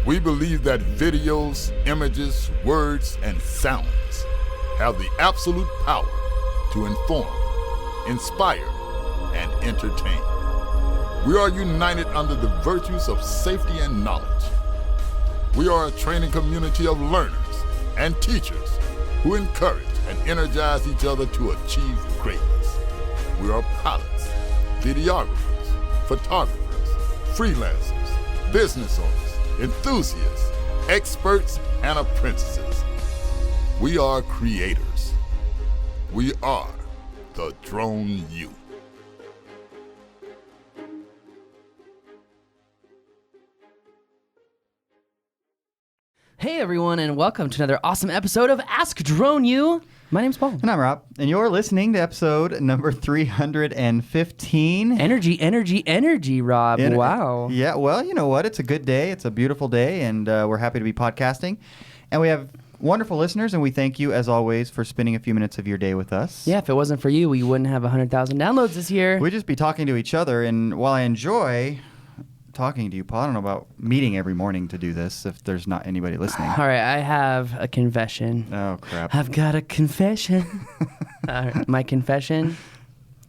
We believe that videos, images, words, and sounds have the absolute power to inform, inspire, and entertain. We are united under the virtues of safety and knowledge. We are a training community of learners and teachers who encourage and energize each other to achieve greatness. We are pilots, videographers, photographers, freelancers, business owners, enthusiasts, experts, and apprentices. We are creators. We are the Drone U. Hey everyone, and welcome to another awesome episode of Ask Drone U. My name's Paul. And I'm Rob. And you're listening to episode number 315. Energy, Rob. Wow. Yeah, well, you know what? It's a good day. It's a beautiful day, and we're happy to be podcasting. And we have wonderful listeners, and we thank you, as always, for spending a few minutes of your day with us. Yeah, if it wasn't for you, we wouldn't have 100,000 downloads this year. We'd just be talking to each other, and while I enjoy talking to you, Paul, I don't know about meeting every morning to do this if there's not anybody listening. All right, I have a confession. Oh, crap. I've got a confession. My confession,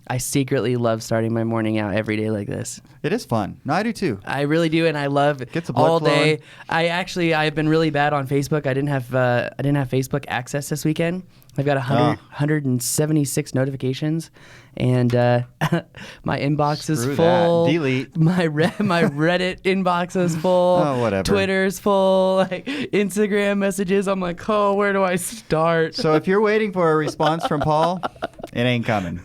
I secretly love starting my morning out every day like this. It is fun. No, I do too. I really do, and I love it Gets the blood all day. flowing. I've been really bad on Facebook. I didn't have Facebook access this weekend. I've got 176 notifications, and my inbox is Screw full. that. Delete. My Reddit inbox is full. Oh, whatever. Twitter's full. Like Instagram messages. I'm like, oh, where do I start? So if you're waiting for a response from Paul, it ain't coming.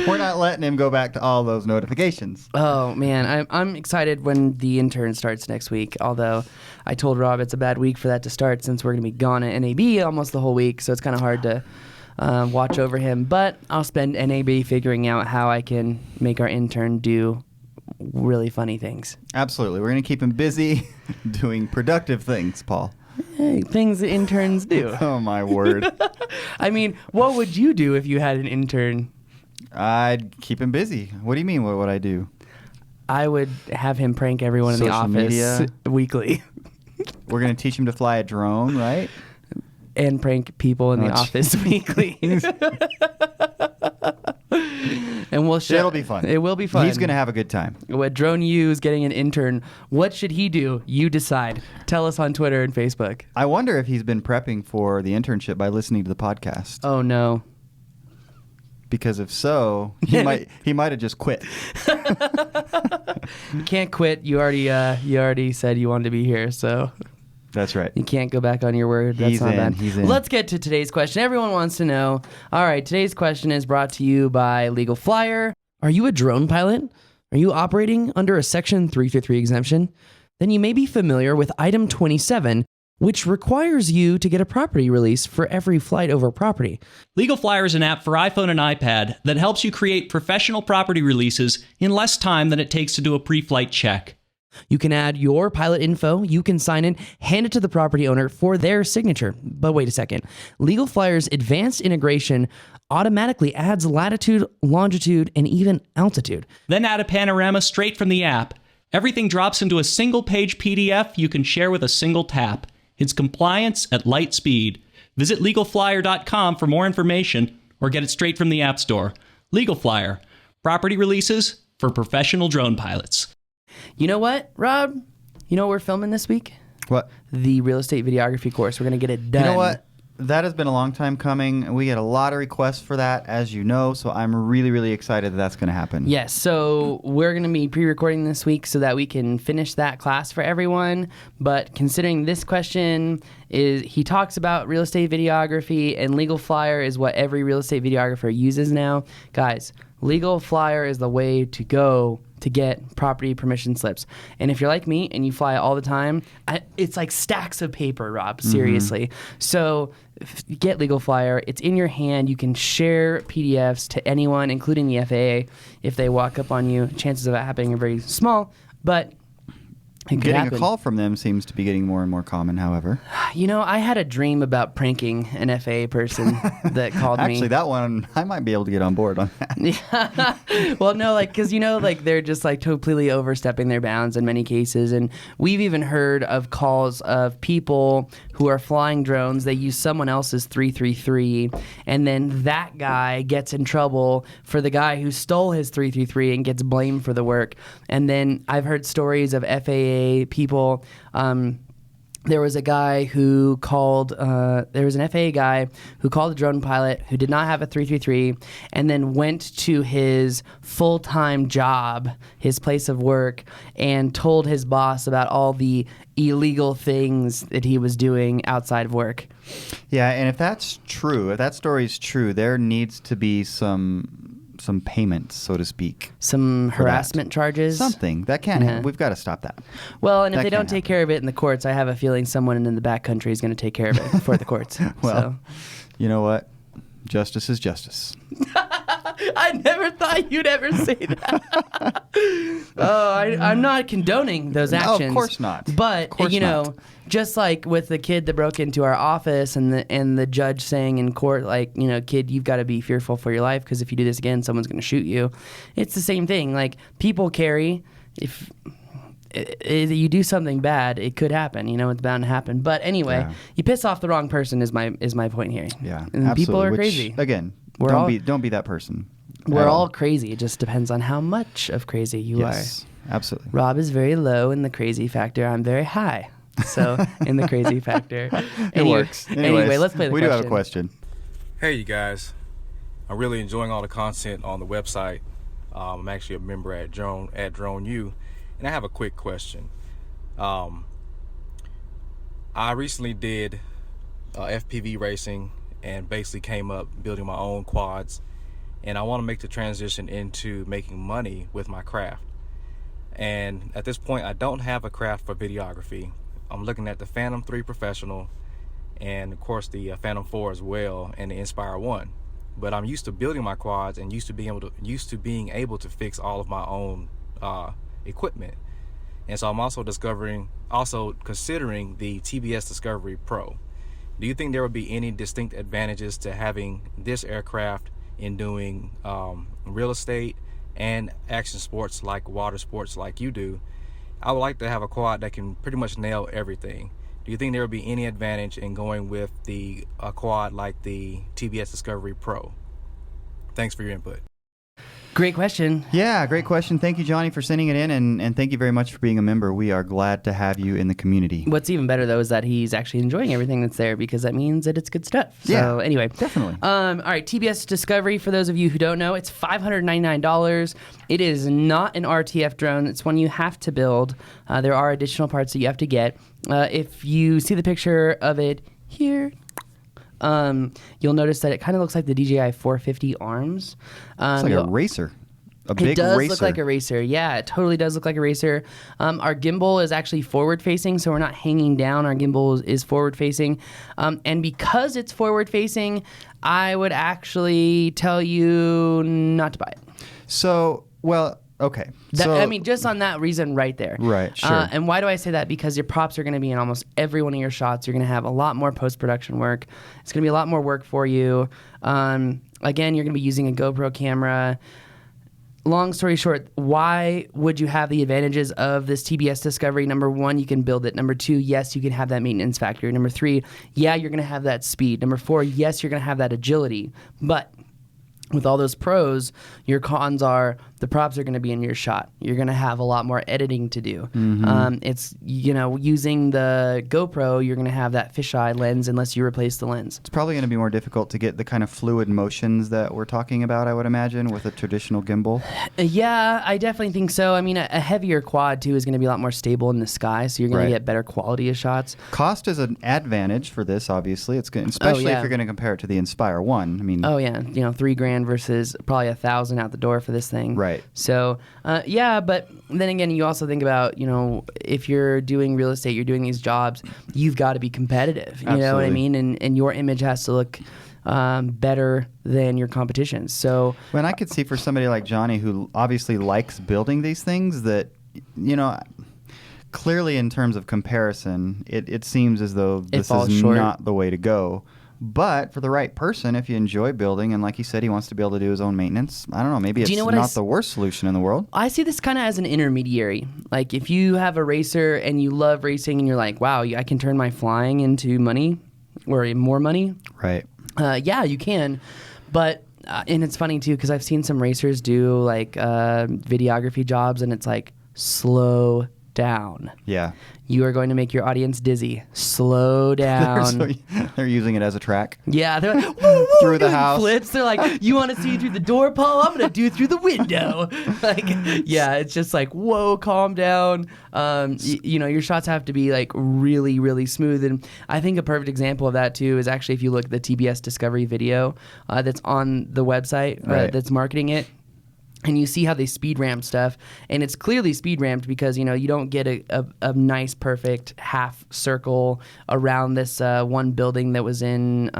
We're not letting him go back to all those notifications. Oh man, I'm excited when the intern starts next week. Although I told Rob it's a bad week for that to start since we're gonna be gone at NAB almost the whole week, so it's kind of hard to watch over him. But I'll spend NAB figuring out how I can make our intern do really funny things. Absolutely, we're gonna keep him busy doing productive things, Paul. Hey, things that interns do. Oh my word! I mean, what would you do if you had an intern? I'd keep him busy. What do you mean? What would I do? I would have him prank everyone in the Social office media. Weekly. We're gonna teach him to fly a drone, right? And prank people in the office weekly. And we'll show. It'll be fun. It will be fun. He's gonna have a good time. What Drone U is getting an intern. What should he do? You decide. Tell us on Twitter and Facebook. I wonder if he's been prepping for the internship by listening to the podcast. Oh no. Because if so, he might have just quit. You can't quit. You already said you wanted to be here, so That's right. you can't go back on your word. That's not bad. He's in. Let's get to today's question. Everyone wants to know. All right, today's question is brought to you by Legal Flyer. Are you a drone pilot? Are you operating under a Section 333 exemption? Then you may be familiar with Item 27, which requires you to get a property release for every flight over property. Legal Flyer is an app for iPhone and iPad that helps you create professional property releases in less time than it takes to do a pre-flight check. You can add your pilot info, you can sign it, hand it to the property owner for their signature. But wait a second. Legal Flyer's advanced integration automatically adds latitude, longitude, and even altitude. Then add a panorama straight from the app. Everything drops into a single-page PDF you can share with a single tap. It's compliance at light speed. Visit LegalFlyer.com for more information or get it straight from the App Store. Legal Flyer. Property releases for professional drone pilots. You know what, Rob? You know what we're filming this week? What? The real estate videography course. We're going to get it done. You know what? That has been a long time coming, and we get a lot of requests for that, as you know, so I'm really, really excited that that's going to happen. Yes, so we're going to be pre-recording this week so that we can finish that class for everyone. But considering this question he talks about real estate videography, and Legal Flyer is what every real estate videographer uses now. Guys, Legal Flyer is the way to go to get property permission slips. And if you're like me and you fly all the time, it's like stacks of paper, Rob, seriously. So get Legal Flyer. It's in your hand. You can share PDFs to anyone, including the FAA. If they walk up on you, chances of that happening are very small, but It could Getting happen. a call from them seems to be getting more and more common, however. You know, I had a dream about pranking an FAA person that called me. Actually, that one, I might be able to get on board on that. Yeah. Well, no, like, because, you know, like, they're just, like, completely overstepping their bounds in many cases. And we've even heard of calls of people who are flying drones. They use someone else's 333, and then that guy gets in trouble for the guy who stole his 333 and gets blamed for the work. And then I've heard stories of FAA people. There was a guy who called, there was an FAA guy who called a drone pilot who did not have a 333 and then went to his full-time job, his place of work, and told his boss about all the illegal things that he was doing outside of work. Yeah, and if that's true, if that story is true, there needs to be some payments, so to speak. Some harassment charges. Something. That can't happen. We've got to stop that. Well, and if That they don't can't take happen. care of it in the courts, I have a feeling someone in the back country is going to take care of it for the courts. Well, So. you know what? Justice is justice. I never thought you'd ever say that. I'm not condoning those No, of actions. course not. But Of course you know, not. just like with the kid that broke into our office, and the judge saying in court, like, you know, kid, you've got to be fearful for your life because if you do this again, someone's going to shoot you. It's the same thing. Like, people carry. If you do something bad, it could happen. You know, it's bound to happen. But anyway, Yeah. you piss off the wrong person is my point here. Yeah, and absolutely. people are Which, crazy. Again, We're don't all- be that person. We're at all crazy. It just depends on how much of crazy you Yes, absolutely. are. Rob is very low in the crazy factor. I'm very high. So in the crazy factor. It works. Anyway, Anyways, let's play the we question. do have a question. Hey, you guys. I'm really enjoying all the content on the website. I'm actually a member at Drone U, and I have a quick question. I recently did FPV racing and basically came up building my own quads, and I want to make the transition into making money with my craft. And at this point, I don't have a craft for videography. I'm looking at the Phantom 3 Professional, and of course the Phantom 4 as well, and the Inspire 1. But I'm used to building my quads and used to being able to fix all of my own equipment. And so I'm also considering the TBS Discovery Pro. Do you think there would be any distinct advantages to having this aircraft in doing real estate and action sports like water sports like you do? I would like to have a quad that can pretty much nail everything. Do you think there would be any advantage in going with a quad like the TBS Discovery Pro? Thanks for your input. Great question. Yeah, great question. Thank you, Johnny, for sending it in, and thank you very much for being a member. We are glad to have you in the community. What's even better, though, is that he's actually enjoying everything that's there because that means that it's good stuff. So Yeah, anyway. definitely. All right, TBS Discovery, for those of you who don't know, it's $599. It is not an RTF drone. It's one you have to build. There are additional parts that you have to get. If you see the picture of it here, you'll notice that it kind of looks like the DJI 450 arms. It's like a racer. A big It does racer. look like a racer. Yeah, it totally does look like a racer. Our gimbal is actually forward-facing, so we're not hanging down. Our gimbal is forward-facing. And because it's forward-facing, I would actually tell you not to buy it. So, well, okay. I mean, just on that reason right there. Right, sure. And why do I say that? Because your props are going to be in almost every one of your shots. You're going to have a lot more post-production work. It's going to be a lot more work for you. Again, you're going to be using a GoPro camera. Long story short, why would you have the advantages of this TBS Discovery? Number one, you can build it. Number two, yes, you can have that maintenance factor. Number three, yeah, you're going to have that speed. Number four, yes, you're going to have that agility. But with all those pros, your cons are the props are going to be in your shot. You're going to have a lot more editing to do. It's, you know, using the GoPro, you're going to have that fisheye lens unless you replace the lens. It's probably going to be more difficult to get the kind of fluid motions that we're talking about, I would imagine, with a traditional gimbal. Yeah, I definitely think so. I mean, a heavier quad, too, is going to be a lot more stable in the sky, so you're going Right. to get better quality of shots. Cost is an advantage for this, obviously. It's good, especially yeah. if you're going to compare it to the Inspire 1. I mean, Oh, yeah, you know, $3,000 versus probably $1,000 out the door for this thing. Right. So, yeah, but then again, you also think about, you know, if you're doing real estate, you're doing these jobs, you've got to be competitive. You know what I Absolutely. mean? And your image has to look better than your competition. So, when I could see for somebody like Johnny, who obviously likes building these things, that, you know, clearly in terms of comparison, it seems as though this falls is short. not the way to go. But for the right person, if you enjoy building, and like he said, he wants to be able to do his own maintenance, I don't know, maybe it's you know what not the worst solution in the world. I see this kind of as an intermediary. Like if you have a racer and you love racing and you're like, wow, I can turn my flying into money or more money. Right. Yeah, you can. But, and it's funny too, because I've seen some racers do like videography jobs and it's like, slow down. Yeah. You are going to make your audience dizzy. Slow down. They're using it as a track. Yeah, they're like, woo, woo, Through the doing house. flips. They're like, you want to see through the door, Paul? I'm going to do it through the window. Like, yeah, it's just like, whoa, calm down. You know, your shots have to be like really, really smooth. And I think a perfect example of that too is actually if you look at the TBS Discovery video that's on the website Right. that's marketing it. And you see how they speed ramp stuff, and it's clearly speed ramped because you know you don't get a nice perfect half circle around this one building that was in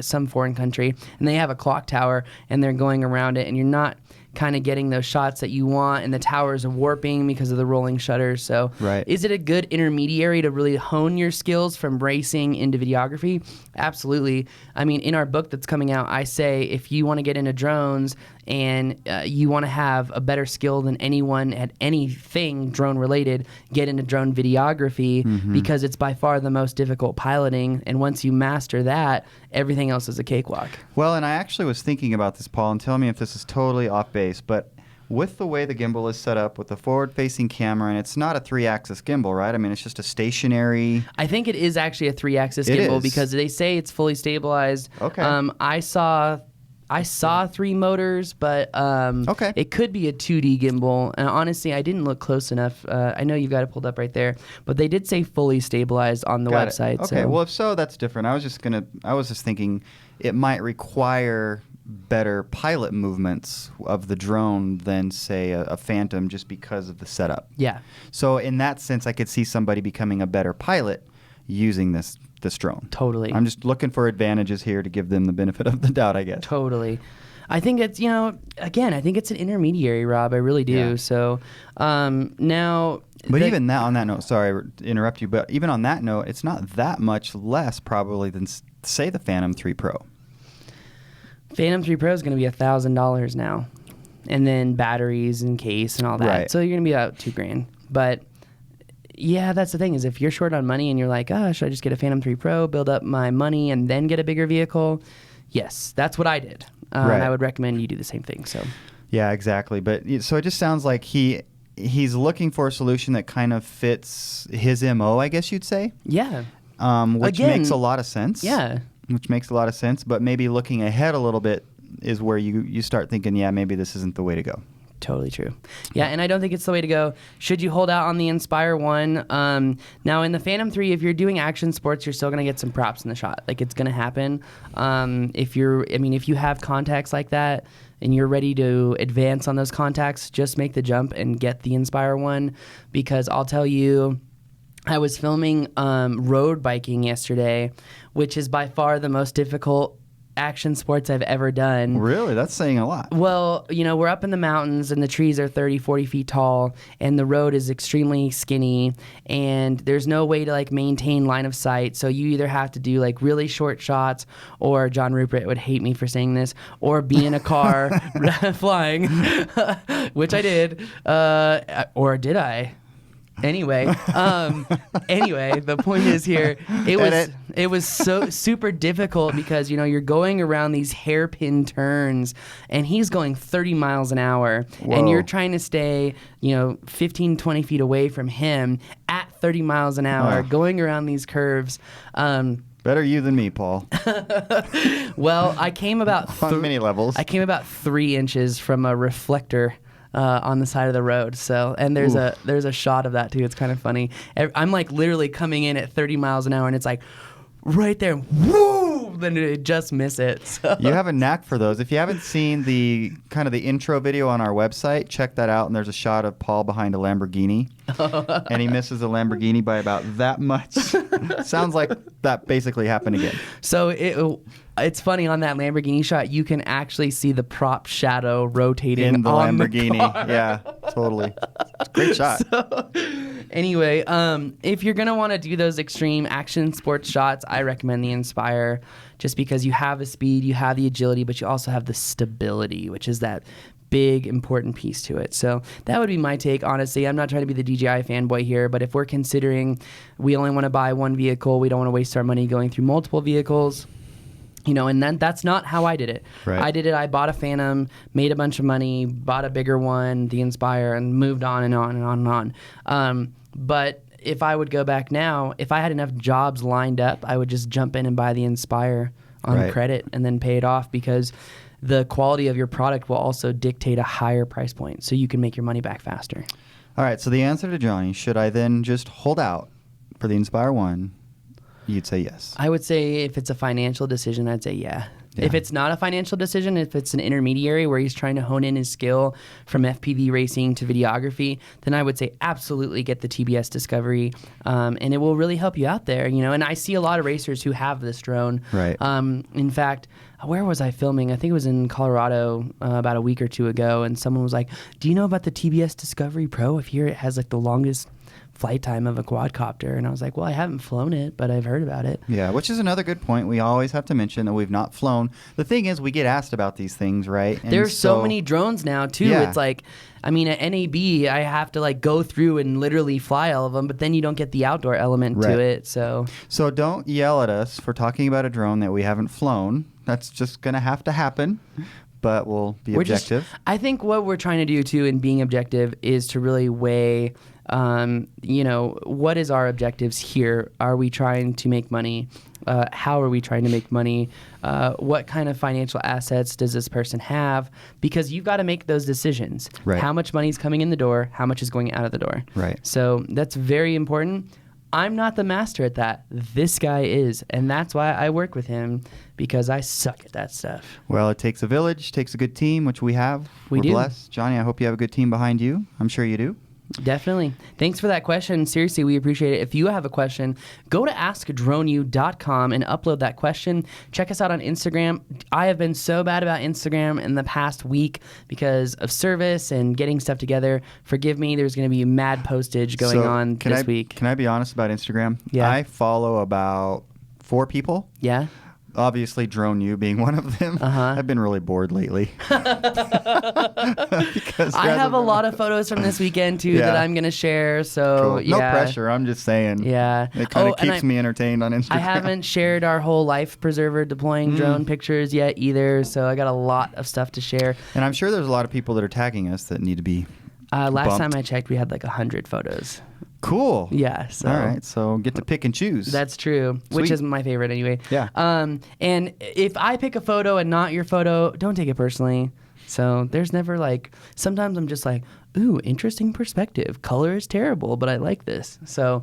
some foreign country, and they have a clock tower and they're going around it, and you're not kind of getting those shots that you want, and the towers are warping because of the rolling shutters. So, Right. Is it a good intermediary to really hone your skills from racing into videography? Absolutely. I mean, in our book that's coming out, I say if you want to get into drones and you want to have a better skill than anyone at anything drone related, get into drone videography because it's by far the most difficult piloting. And once you master that, everything else is a cakewalk. Well, and I actually was thinking about this, Paul, and tell me if this is totally off base, but with the way the gimbal is set up with the forward-facing camera, and it's not a 3-axis gimbal, right? I mean, it's just a stationary... I think it is actually a 3-axis It gimbal is. because they say it's fully stabilized. Okay. I saw 3 motors, but Okay. it could be a 2D gimbal. And honestly, I didn't look close enough. I know you've got it pulled up right there, but they did say fully stabilized on the Got it. website. Okay, so. well, if so, that's different. I was just thinking it might require better pilot movements of the drone than, say, a Phantom just because of the setup. Yeah, So in that sense, I could see somebody becoming a better pilot using this drone. totally. I'm just looking for advantages here to give them the benefit of the doubt, I guess. Totally. I think it's, again, I think it's an intermediary, Rob. I really do. Yeah. So now... But even that, on that note, sorry to interrupt you, but even on that note, it's not that much less probably than, say, the Phantom 3 Pro. Phantom 3 Pro is going to be $1,000 now. And then batteries and case and all that. Right. So you're going to be about $2,000. But yeah, that's the thing is if you're short on money and you're like, should I just get a Phantom 3 Pro, build up my money, and then get a bigger vehicle? Yes, that's what I did. Right. I would recommend you do the same thing. So Yeah, exactly. But so it just sounds like he's looking for a solution that kind of fits his MO, I guess you'd say, yeah, which Again, makes a lot of sense. yeah. Which makes a lot of sense. But maybe looking ahead a little bit is where you start thinking, yeah, maybe this isn't the way to go. Totally true. Yeah, and I don't think it's the way to go. Should you hold out on the Inspire 1? Now, in the Phantom 3, if you're doing action sports, you're still going to get some props in the shot. Like, it's going to happen. If you have contacts like that and you're ready to advance on those contacts, just make the jump and get the Inspire 1. Because I'll tell you, I was filming road biking yesterday, which is by far the most difficult action sports I've ever done. Really? That's saying a lot. Well, we're up in the mountains and the trees are 30, 40 feet tall and the road is extremely skinny and there's no way to like maintain line of sight. So you either have to do like really short shots, or John Rupert would hate me for saying this, or be in a car flying, which I did. Or did I? Anyway, the point is here, it was so super difficult because, you're going around these hairpin turns and he's going 30 miles an hour. Whoa. And you're trying to stay, 15, 20 feet away from him at 30 miles an hour, going around these curves. Better you than me, Paul. Well, I came about On many levels. I came about 3 inches from a reflector on the side of the road. So, and there's a shot of that too. It's kind of funny. I'm like literally coming in at 30 miles an hour and it's like right there, woo! Then it just miss it. So. You have a knack for those. If you haven't seen the kind of the intro video on our website, check that out. And there's a shot of Paul behind a Lamborghini, and he misses a Lamborghini by about that much. Sounds like that basically happened again. So it's funny, on that Lamborghini shot, you can actually see the prop shadow rotating In the on Lamborghini. The car. Yeah, totally. It's a great shot. Anyway, if you're going to want to do those extreme action sports shots, I recommend the Inspire, just because you have the speed, you have the agility, but you also have the stability, which is that big important piece to it. So that would be my take. Honestly, I'm not trying to be the DJI fanboy here, but if we're considering we only want to buy one vehicle, we don't want to waste our money going through multiple vehicles, and then that's not how I did it. Right. I did it. I bought a Phantom, made a bunch of money, bought a bigger one, the Inspire, and moved on and on and on and on. But if I would go back now, if I had enough jobs lined up, I would just jump in and buy the Inspire on credit and then pay it off, because the quality of your product will also dictate a higher price point, so you can make your money back faster. All right, so the answer to Johnny, should I then just hold out for the Inspire 1? You'd say yes. I would say if it's a financial decision, I'd say yeah. If it's not a financial decision, if it's an intermediary where he's trying to hone in his skill from FPV racing to videography, then I would say absolutely get the TBS Discovery, and it will really help you out there. And I see a lot of racers who have this drone. Right. In fact, where was I filming? I think it was in Colorado about a week or two ago, and someone was like, "Do you know about the TBS Discovery Pro? If here it has like the longest flight time of a quadcopter." And I was like, well, I haven't flown it, but I've heard about it. Yeah, which is another good point. We always have to mention that we've not flown. The thing is, we get asked about these things, right? And there's so many drones now too. Yeah. It's like, I mean, at NAB, I have to like go through and literally fly all of them, but then you don't get the outdoor element to it. So don't yell at us for talking about a drone that we haven't flown. That's just going to have to happen. But we'll be objective. I think what we're trying to do too in being objective is to really weigh, what is our objectives here? Are we trying to make money? How are we trying to make money? What kind of financial assets does this person have? Because you've got to make those decisions. Right. How much money is coming in the door? How much is going out of the door? Right. So that's very important. I'm not the master at that. This guy is, and that's why I work with him, because I suck at that stuff. Well, it takes a village, takes a good team, which we have. We're do. blessed. Johnny, I hope you have a good team behind you. I'm sure you do. Definitely. Thanks for that question. Seriously, we appreciate it. If you have a question, go to askdroneyou.com and upload that question. Check us out on Instagram. I have been so bad about Instagram in the past week because of service and getting stuff together. Forgive me. There's going to be mad postage going on this week. Can I be honest about Instagram? Yeah. I follow about 4 people. Yeah? Obviously, Drone You being one of them. I've been really bored lately. I have a lot of photos from this weekend, too, that I'm going to share. So, cool. No pressure. I'm just saying. Yeah. It kind of keeps me entertained on Instagram. I haven't shared our whole life preserver deploying drone pictures yet either. So I got a lot of stuff to share. And I'm sure there's a lot of people that are tagging us that need to be last time I checked, we had like 100 photos. Cool. Yeah. So. All right. So get to pick and choose. That's true. Sweet. Which is my favorite anyway. Yeah. And if I pick a photo and not your photo, don't take it personally. So there's never like, sometimes I'm just like, ooh, interesting perspective. Color is terrible, but I like this. So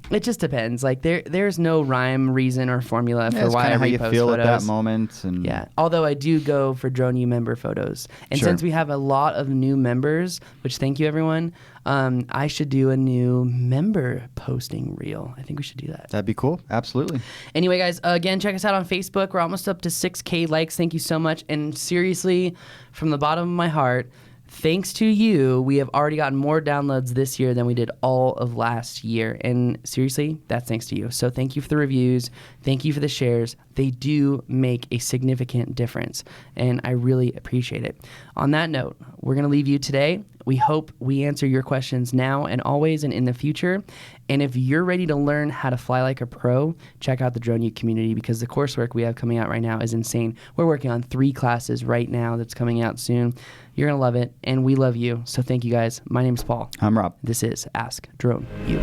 it just depends. Like there's no rhyme, reason, or formula for why I repost how you feel photos. at that moment. And yeah. Although I do go for Drone U member photos. And since we have a lot of new members, which thank you everyone, I should do a new member posting reel. I think we should do that. That'd be cool. Absolutely. Anyway, guys, again, check us out on Facebook. We're almost up to 6K likes. Thank you so much. And seriously, from the bottom of my heart, thanks to you, we have already gotten more downloads this year than we did all of last year. And seriously, that's thanks to you. So thank you for the reviews. Thank you for the shares. They do make a significant difference, and I really appreciate it. On that note, we're going to leave you today. We hope we answer your questions now and always and in the future. And if you're ready to learn how to fly like a pro, check out the Drone U community, because the coursework we have coming out right now is insane. We're working on 3 classes right now that's coming out soon. You're going to love it, and we love you. So thank you, guys. My name's Paul. I'm Rob. This is Ask Drone U.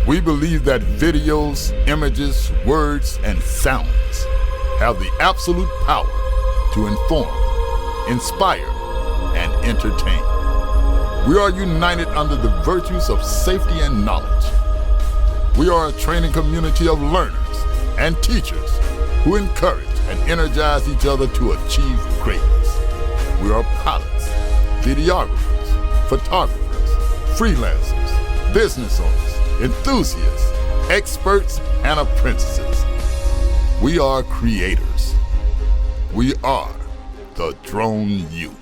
We believe that videos, images, words, and sounds have the absolute power to inform, inspire, and entertain. We are united under the virtues of safety and knowledge. We are a training community of learners and teachers who encourage and energize each other to achieve greatness. We are pilots, videographers, photographers, freelancers, business owners, enthusiasts, experts, and apprentices. We are creators. We are the Drone U.